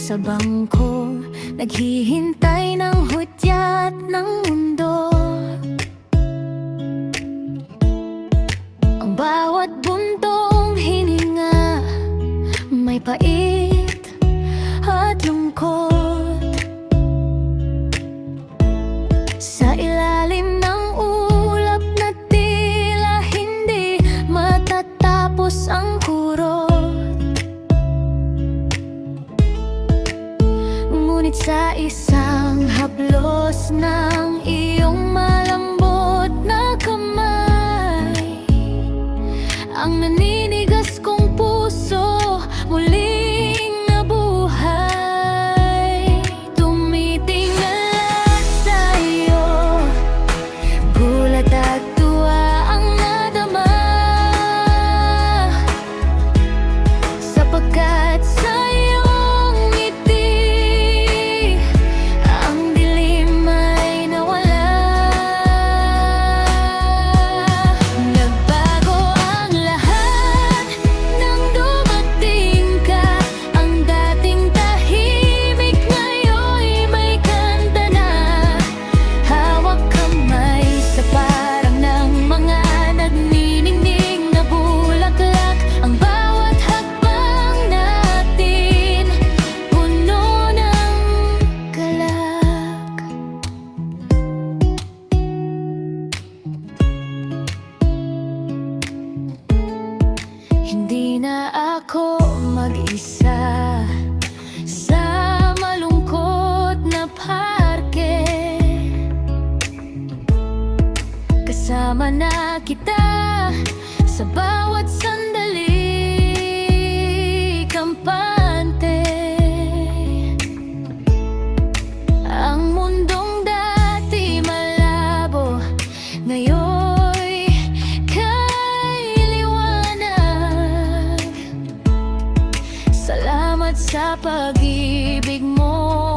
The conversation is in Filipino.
sa bangko, naghihintay ng hudyat ng mundo. Ang bawat buntong hininga, may pait at lungkot. Sa ilalim ng ulap na tila hindi matatapos ang kurot. Ngunit sa isang haplos ng iyong malambot na kamay, ang naninigas kong puso muling nabuhay. Tumitingala sa'yo, gulat at tuwa ang nadama, sapagkat sa iyong ngiti ang dilim ay nawala. Nagbago ang lahat nang dumating ka. Ang dating tahimik ngayon'y may kanta na. Hawak kamay sa parang ng mga nagniningning na bulaklak. Ang bawat hakbang natin puno ng galak. Hindi na ako mag-isa sa malungkot na parke. Kasama na kita sa bawat sandali, kampante. Ang mundong dati malabo, ngayon'y kay liwanag. Salamat sa pag-ibig mo.